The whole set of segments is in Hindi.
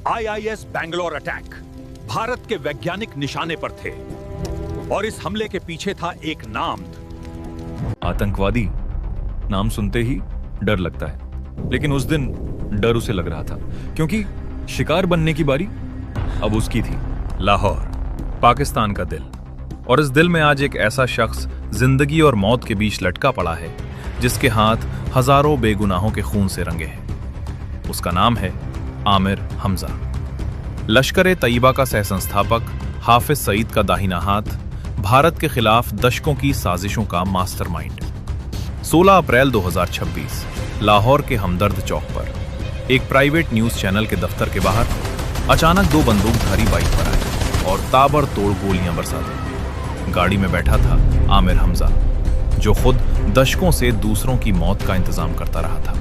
आईआईएस बैंगलोर अटैक भारत के वैज्ञानिक निशाने पर थे और इस हमले के पीछे था एक नाम। आतंकवादी नाम सुनते ही डर लगता है, लेकिन उस दिन डर उसे लग रहा था क्योंकि शिकार बनने की बारी अब उसकी थी। लाहौर, पाकिस्तान का दिल, और इस दिल में आज एक ऐसा शख्स जिंदगी और मौत के बीच लटका पड़ा है जिसके हाथ हजारों बेगुनाहों के खून से रंगे हैं। उसका नाम है आमिर हमजा। लश्कर-ए-तैयबा का सहसंस्थापक, हाफिज सईद का दाहिना हाथ, भारत के खिलाफ दशकों की साजिशों का मास्टरमाइंड। 16 अप्रैल 2026 लाहौर के हमदर्द चौक पर एक प्राइवेट न्यूज चैनल के दफ्तर के बाहर अचानक दो बंदूकधारी बाइक पर आए और ताबड़तोड़ गोलियां बरसा दी। गाड़ी में बैठा था आमिर हमजा, जो खुद दशकों से दूसरों की मौत का इंतजाम करता रहा था।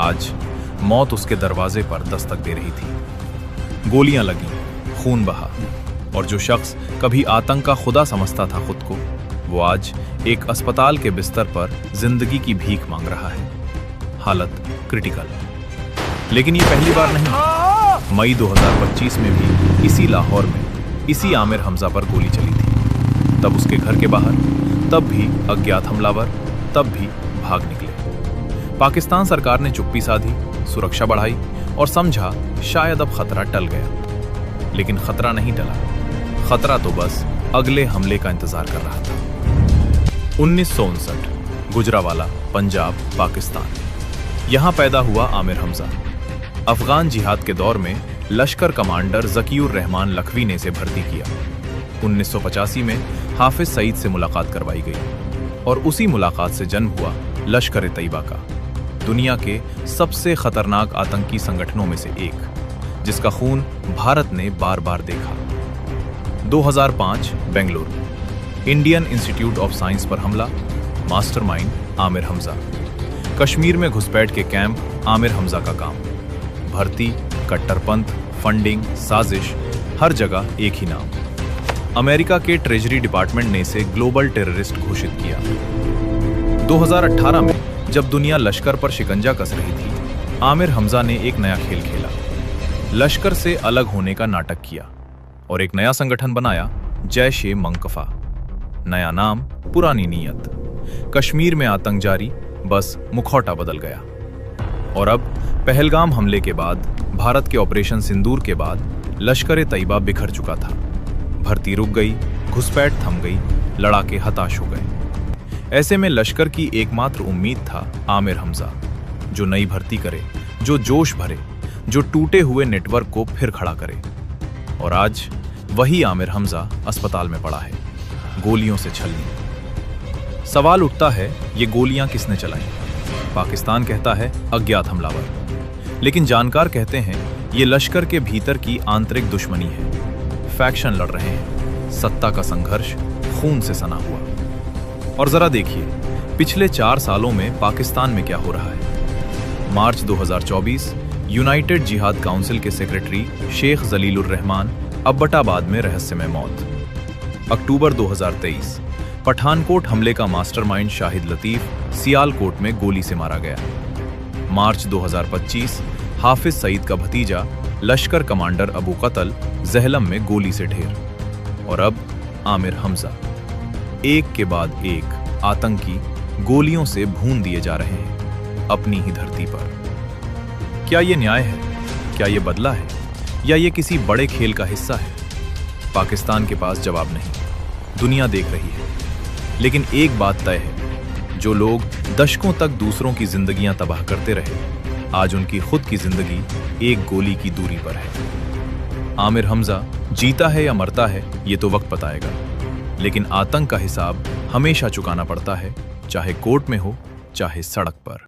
आज मौत उसके दरवाजे पर दस्तक दे रही थी। गोलियां लगी, खून बहा, और जो शख्स कभी आतंक का खुदा समझता था खुद को, वो आज एक अस्पताल के बिस्तर पर जिंदगी की भीख मांग रहा है। हालत क्रिटिकल। लेकिन ये पहली बार नहीं। मई 2025 में भी इसी लाहौर में इसी आमिर हमजा पर गोली चली थी। तब उसके घर के बाहर, तब भी अज्ञात हमलावर, तब भी भाग निकले। पाकिस्तान सरकार ने चुप्पी साधी, सुरक्षा बढ़ाई और समझा शायद अब खतरा टल गया। लेकिन खतरा नहीं टला। खतरा तो बस अगले हमले का इंतजार कर रहा था। 1959, गुजरावाला, पंजाब, पाकिस्तान। यहां पैदा हुआ आमिर हमजा। अफगान जिहाद के दौर में लश्कर कमांडर ज़कीउर रहमान लखवी ने इसे भर्ती किया। 1985 में हाफिज सईद से मुलाकात करवाई गई और उसी मुलाकात से जन्म हुआ लश्कर-ए-तैयबा का, दुनिया के सबसे खतरनाक आतंकी संगठनों में से एक, जिसका खून भारत ने बार बार देखा। 2005 Bengaluru, Indian institute of science पर हमला, मास्टरमाइंड आमिर हमजा। कश्मीर में घुसपैठ के कैंप आमिर हमजा का काम। भर्ती, कट्टरपंथ, फंडिंग, साजिश, हर जगह एक ही नाम। अमेरिका के ट्रेजरी डिपार्टमेंट ने इसे ग्लोबल टेररिस्ट घोषित किया। 2018 में जब दुनिया लश्कर पर शिकंजा कस रही थी, आमिर हमजा ने एक नया खेल खेला। लश्कर से अलग होने का नाटक किया और एक नया संगठन बनाया, जैश-ए-मंकफा। नया नाम, पुरानी नीयत। कश्मीर में आतंक जारी, बस मुखौटा बदल गया। और अब पहलगाम हमले के बाद, भारत के ऑपरेशन सिंदूर के बाद लश्कर-ए-तैयबा बिखर चुका था। भर्ती रुक गई, घुसपैठ थम गई, लड़ाके हताश हो गए। ऐसे में लश्कर की एकमात्र उम्मीद था आमिर हमजा, जो नई भर्ती करे, जो जोश भरे, जो टूटे हुए नेटवर्क को फिर खड़ा करे। और आज वही आमिर हमजा अस्पताल में पड़ा है, गोलियों से छलनी। सवाल उठता है, ये गोलियां किसने चलाई? पाकिस्तान कहता है अज्ञात हमलावर, लेकिन जानकार कहते हैं ये लश्कर के भीतर की आंतरिक दुश्मनी है। फैक्शन लड़ रहे हैं, सत्ता का संघर्ष खून से सना हुआ। और जरा देखिए, पिछले 4 सालों में पाकिस्तान में क्या हो रहा है। मार्च 2024, यूनाइटेड जिहाद काउंसिल के सेक्रेटरी शेख जलीलुर रहमान अब्बटाबाद में रहस्यमय मौत। अक्टूबर 2023, पठानकोट हमले का मास्टरमाइंड शाहिद लतीफ सियालकोट में गोली से मारा गया। मार्च 2025, हाफिज सईद का भतीजा लश्कर कमांडर अबू कतल ज़हलम में गोली से ढेर। और अब आमिर हमजा। एक के बाद एक आतंकी गोलियों से भून दिए जा रहे हैं अपनी ही धरती पर। क्या ये न्याय है? क्या ये बदला है? या ये किसी बड़े खेल का हिस्सा है? पाकिस्तान के पास जवाब नहीं, दुनिया देख रही है। लेकिन एक बात तय है, जो लोग दशकों तक दूसरों की जिंदगियां तबाह करते रहे, आज उनकी खुद की जिंदगी एक गोली की दूरी पर है। आमिर हमजा जीता है या मरता है, ये तो वक्त बताएगा। लेकिन आतंक का हिसाब हमेशा चुकाना पड़ता है, चाहे कोर्ट में हो, चाहे सड़क पर।